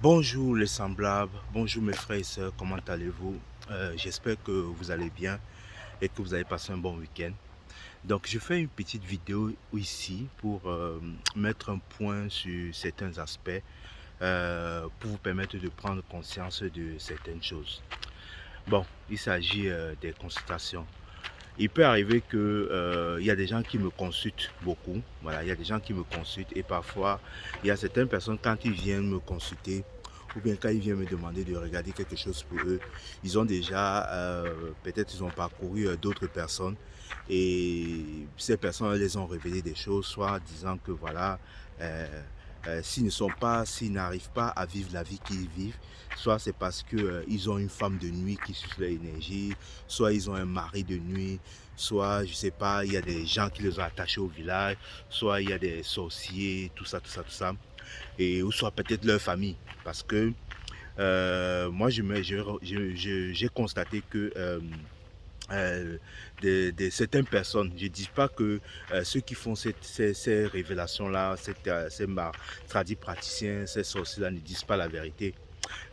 Bonjour les semblables, bonjour mes frères et sœurs, comment allez-vous? J'espère que vous allez bien et que vous avez passé un bon week-end. Donc je fais une petite vidéo ici pour mettre un point sur certains aspects, pour vous permettre de prendre conscience de certaines choses. Bon, il s'agit des consultations. Il peut arriver que il y a des gens qui me consultent beaucoup. Voilà, il y a des gens qui me consultent et parfois il y a certaines personnes quand ils viennent me consulter ou bien quand ils viennent me demander de regarder quelque chose pour eux, ils ont déjà peut-être ils ont parcouru d'autres personnes et ces personnes les ont révélé des choses, soit disant que voilà s'ils n'arrivent pas à vivre la vie qu'ils vivent, soit c'est parce que ils ont une femme de nuit qui suce leur énergie, soit ils ont un mari de nuit, soit je sais pas, il y a des gens qui les ont attachés au village, soit il y a des sorciers, tout ça, tout ça, tout ça, et ou soit peut-être leur famille, parce que moi j'ai constaté que certaines personnes, je ne dis pas que ceux qui font ces révélations-là, ces tradis praticiens, ces sorciers-là ne disent pas la vérité.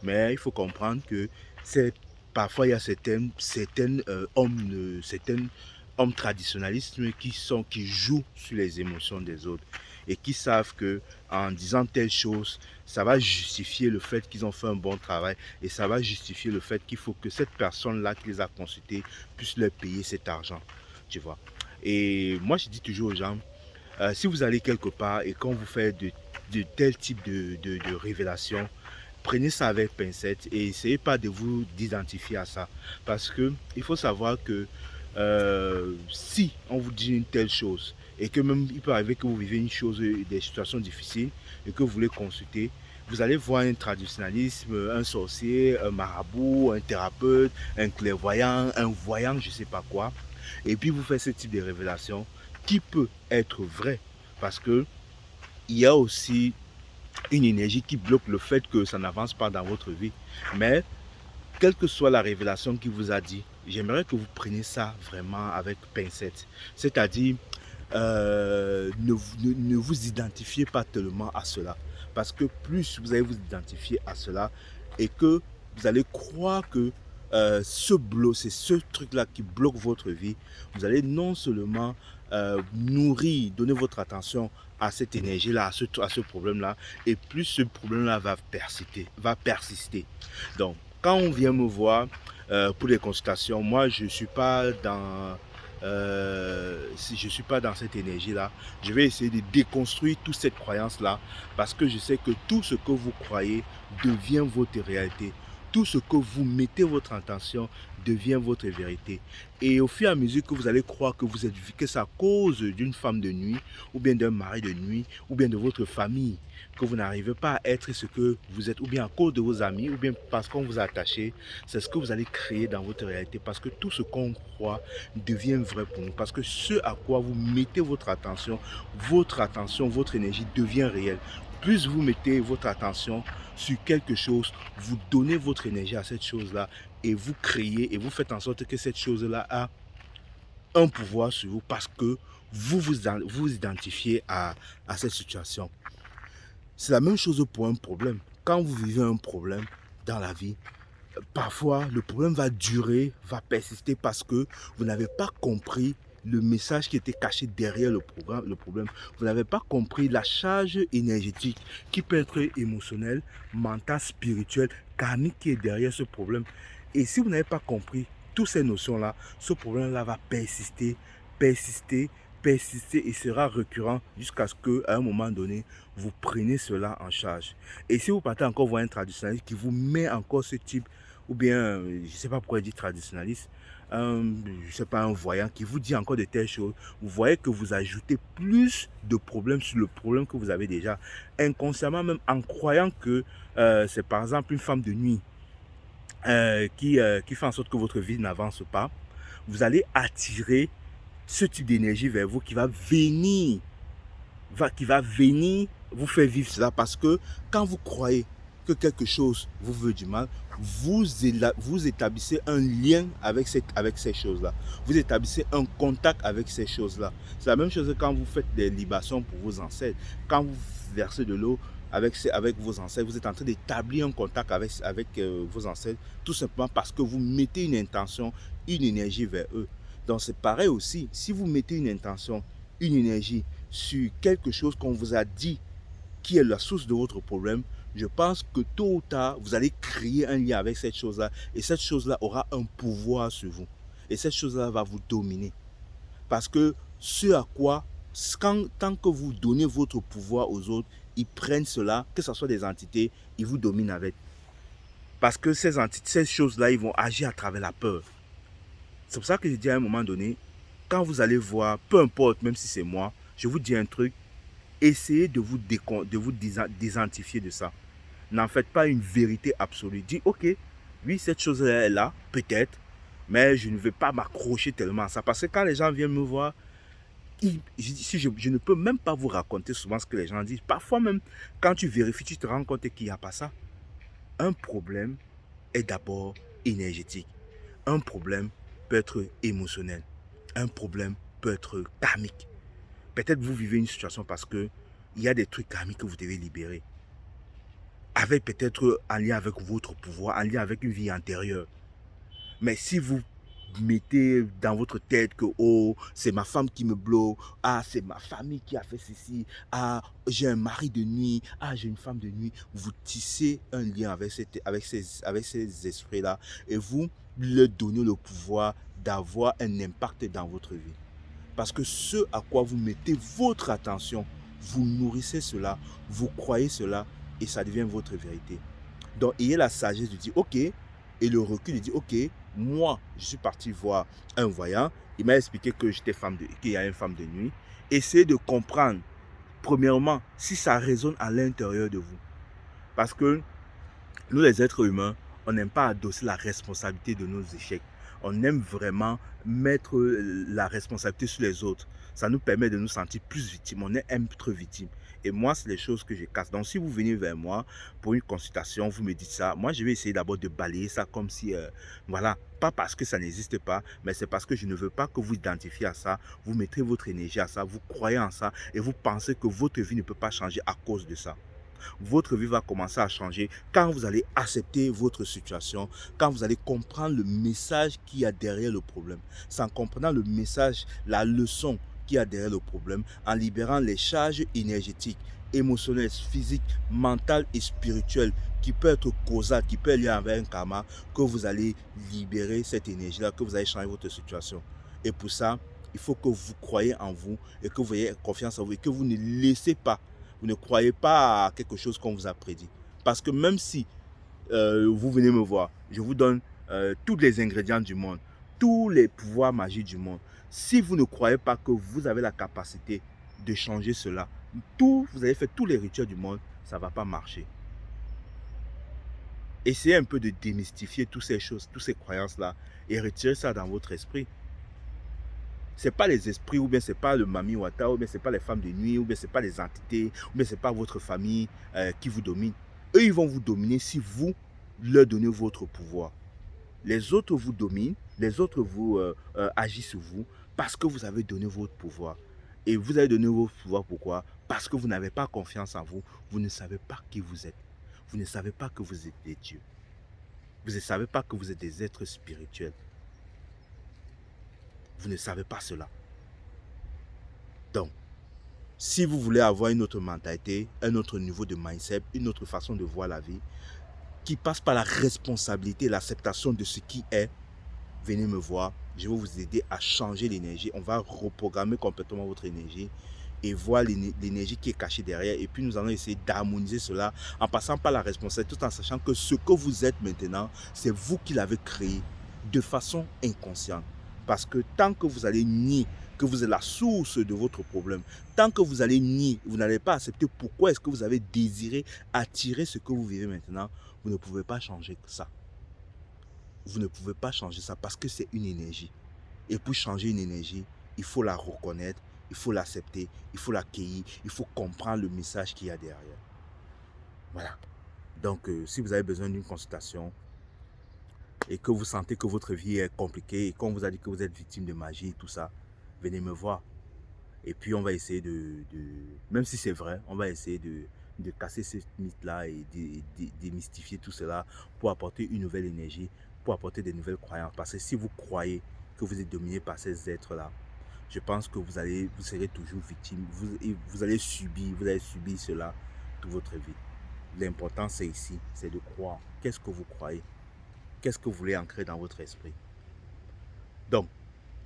Mais il faut comprendre que c'est parfois il y a certains hommes traditionnalistes qui jouent sur les émotions des autres et qui savent que en disant telle chose, ça va justifier le fait qu'ils ont fait un bon travail et ça va justifier le fait qu'il faut que cette personne-là qui les a consultés puisse leur payer cet argent, tu vois. Et moi, je dis toujours aux gens, si vous allez quelque part et qu'on vous fait de tels types de révélations, prenez ça avec pincette et essayez pas de vous identifier à ça. Parce que il faut savoir que si on vous dit une telle chose et que même il peut arriver que vous vivez une chose, des situations difficiles et que vous voulez consulter, vous allez voir un traditionnalisme, un sorcier, un marabout, un thérapeute, un clairvoyant, un voyant, je ne sais pas quoi. Et puis vous faites ce type de révélation qui peut être vrai. Parce que il y a aussi une énergie qui bloque le fait que ça n'avance pas dans votre vie. Mais quelle que soit la révélation qu'il vous a dit, j'aimerais que vous preniez ça vraiment avec pincette. C'est-à-dire, ne vous identifiez pas tellement à cela. Parce que plus vous allez vous identifier à cela et que vous allez croire que c'est ce truc-là qui bloque votre vie, vous allez non seulement nourrir, donner votre attention à cette énergie-là, à ce problème-là, et plus ce problème-là va persister. Donc, quand on vient me voir pour des consultations, moi, je ne suis pas dans si je ne suis pas dans cette énergie-là, je vais essayer de déconstruire toute cette croyance-là parce que je sais que tout ce que vous croyez devient votre réalité. Tout ce que vous mettez votre intention devient votre vérité. Et au fur et à mesure que vous allez croire que vous êtes que c'est à cause d'une femme de nuit, ou bien d'un mari de nuit, ou bien de votre famille, que vous n'arrivez pas à être ce que vous êtes, ou bien à cause de vos amis, ou bien parce qu'on vous a attaché, c'est ce que vous allez créer dans votre réalité. Parce que tout ce qu'on croit devient vrai pour nous. Parce que ce à quoi vous mettez votre attention, votre énergie devient réelle. Plus vous mettez votre attention sur quelque chose, vous donnez votre énergie à cette chose-là et vous créez et vous faites en sorte que cette chose-là a un pouvoir sur vous parce que vous identifiez à cette situation. C'est la même chose pour un problème. Quand vous vivez un problème dans la vie, parfois le problème va durer, va persister parce que vous n'avez pas compris le message qui était caché derrière le problème. Vous n'avez pas compris la charge énergétique qui peut être émotionnelle, mentale, spirituelle, karmique qui est derrière ce problème. Et si vous n'avez pas compris toutes ces notions-là, ce problème-là va persister, persister, persister et sera récurrent jusqu'à ce qu'à un moment donné, vous preniez cela en charge. Et si vous partez encore voir un traditionnaliste qui vous met encore ce type, ou bien, je ne sais pas pourquoi il dit traditionnaliste, je ne sais pas, un voyant qui vous dit encore de telles choses, vous voyez que vous ajoutez plus de problèmes sur le problème que vous avez déjà, inconsciemment même en croyant que c'est par exemple une femme de nuit qui fait en sorte que votre vie n'avance pas, vous allez attirer ce type d'énergie vers vous qui va venir vous faire vivre cela parce que quand vous croyez que quelque chose vous veut du mal, vous établissez un lien avec ces choses-là. Vous établissez un contact avec ces choses-là. C'est la même chose que quand vous faites des libations pour vos ancêtres. Quand vous versez de l'eau, avec vos ancêtres, vous êtes en train d'établir un contact avec vos ancêtres, tout simplement parce que vous mettez une intention, une énergie vers eux. Donc c'est pareil aussi, si vous mettez une intention, une énergie sur quelque chose qu'on vous a dit qui est la source de votre problème, je pense que tôt ou tard, vous allez créer un lien avec cette chose-là et cette chose-là aura un pouvoir sur vous. Et cette chose-là va vous dominer. Parce que ce à quoi, tant que vous donnez votre pouvoir aux autres, ils prennent cela, que ce soit des entités, ils vous dominent avec. Parce que ces entités, ces choses-là, ils vont agir à travers la peur. C'est pour ça que je dis à un moment donné, quand vous allez voir, peu importe, même si c'est moi, je vous dis un truc, essayez de vous désidentifier de ça. N'en faites pas une vérité absolue. Dites, ok, oui, cette chose-là est là, peut-être, mais je ne vais pas m'accrocher tellement à ça. Parce que quand les gens viennent me voir, je ne peux même pas vous raconter souvent ce que les gens disent. Parfois même, quand tu vérifies, tu te rends compte qu'il n'y a pas ça. Un problème est d'abord énergétique. Un problème peut être émotionnel. Un problème peut être karmique. Peut-être vous vivez une situation parce que il y a des trucs karmiques que vous devez libérer. Avec peut-être en lien avec votre pouvoir, en lien avec une vie antérieure. Mais si vous mettez dans votre tête que oh, c'est ma femme qui me bloque, ah, c'est ma famille qui a fait ceci, ah, j'ai un mari de nuit, ah, j'ai une femme de nuit, vous tissez un lien avec ces esprits-là et vous leur donnez le pouvoir d'avoir un impact dans votre vie. Parce que ce à quoi vous mettez votre attention, vous nourrissez cela, vous croyez cela et ça devient votre vérité. Donc, ayez la sagesse de dire, ok, et le recul de dire, ok, moi, je suis parti voir un voyant, il m'a expliqué que qu'il y a une femme de nuit. Essayez de comprendre, premièrement, si ça résonne à l'intérieur de vous. Parce que nous, les êtres humains, on n'aime pas adosser la responsabilité de nos échecs. On aime vraiment mettre la responsabilité sur les autres. Ça nous permet de nous sentir plus victimes. On aime être victime. Et moi, c'est les choses que je casse. Donc, si vous venez vers moi pour une consultation, vous me dites ça, moi, je vais essayer d'abord de balayer ça comme si, voilà, pas parce que ça n'existe pas, mais c'est parce que je ne veux pas que vous identifiez à ça, vous mettrez votre énergie à ça, vous croyez en ça et vous pensez que votre vie ne peut pas changer à cause de ça. Votre vie va commencer à changer quand vous allez accepter votre situation, quand vous allez comprendre le message qu'il y a derrière le problème. C'est en comprenant le message, la leçon qu'il y a derrière le problème, en libérant les charges énergétiques, émotionnelles, physiques, mentales et spirituelles qui peut être causales, qui peut lier avec un karma, que vous allez libérer cette énergie-là, que vous allez changer votre situation. Et pour ça, il faut que vous croyez en vous et que vous ayez confiance en vous et que vous ne laissez pas, vous ne croyez pas à quelque chose qu'on vous a prédit. Parce que même si vous venez me voir, je vous donne tous les ingrédients du monde, tous les pouvoirs magiques du monde. Si vous ne croyez pas que vous avez la capacité de changer cela, vous avez fait tous les rituels du monde, ça ne va pas marcher. Essayez un peu de démystifier toutes ces choses, toutes ces croyances-là et retirez ça dans votre esprit. Ce n'est pas les esprits, ou bien ce n'est pas le Mami Wata, ou bien ce n'est pas les femmes de nuit, ou bien ce n'est pas les entités, ou bien ce n'est pas votre famille qui vous domine. Eux, ils vont vous dominer si vous leur donnez votre pouvoir. Les autres vous dominent, les autres vous agissent sur vous parce que vous avez donné votre pouvoir. Et vous avez donné votre pouvoir pourquoi? Parce que vous n'avez pas confiance en vous, vous ne savez pas qui vous êtes. Vous ne savez pas que vous êtes des dieux. Vous ne savez pas que vous êtes des êtres spirituels. Vous ne savez pas cela. Donc, si vous voulez avoir une autre mentalité, un autre niveau de mindset, une autre façon de voir la vie, qui passe par la responsabilité et l'acceptation de ce qui est, venez me voir. Je vais vous aider à changer l'énergie. On va reprogrammer complètement votre énergie et voir l'énergie qui est cachée derrière. Et puis nous allons essayer d'harmoniser cela en passant par la responsabilité, tout en sachant que ce que vous êtes maintenant, c'est vous qui l'avez créé de façon inconsciente. Parce que tant que vous allez nier que vous êtes la source de votre problème, tant que vous allez nier, vous n'allez pas accepter pourquoi est-ce que vous avez désiré attirer ce que vous vivez maintenant, vous ne pouvez pas changer ça. Vous ne pouvez pas changer ça parce que c'est une énergie. Et pour changer une énergie, il faut la reconnaître, il faut l'accepter, il faut l'accueillir, il faut comprendre le message qu'il y a derrière. Voilà. Donc, si vous avez besoin d'une consultation et que vous sentez que votre vie est compliquée et qu'on vous a dit que vous êtes victime de magie, tout ça, venez me voir. Et puis, on va essayer même si c'est vrai, on va essayer de casser cette mythe-là et de démystifier tout cela pour apporter une nouvelle énergie, pour apporter des nouvelles croyances. Parce que si vous croyez que vous êtes dominé par ces êtres-là, je pense que vous serez toujours victime. Vous allez subir cela toute votre vie. L'important, c'est ici, c'est de croire. Qu'est-ce que vous croyez? Qu'est-ce que vous voulez ancrer dans votre esprit? Donc,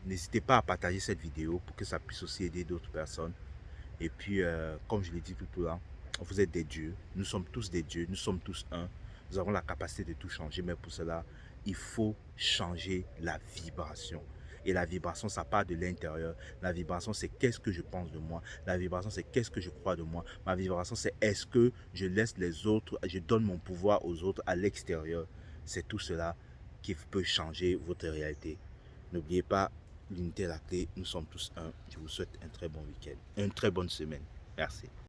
n'hésitez pas à partager cette vidéo pour que ça puisse aussi aider d'autres personnes. Et puis, comme je l'ai dit tout à l'heure, vous êtes des dieux. Nous sommes tous des dieux. Nous sommes tous un. Nous avons la capacité de tout changer. Mais pour cela, il faut changer la vibration. Et la vibration, ça part de l'intérieur. La vibration, c'est qu'est-ce que je pense de moi. La vibration, c'est qu'est-ce que je crois de moi. Ma vibration, c'est est-ce que je laisse les autres, je donne mon pouvoir aux autres à l'extérieur. C'est tout cela qui peut changer votre réalité. N'oubliez pas, l'unité est la clé. Nous sommes tous un. Je vous souhaite un très bon week-end, une très bonne semaine. Merci.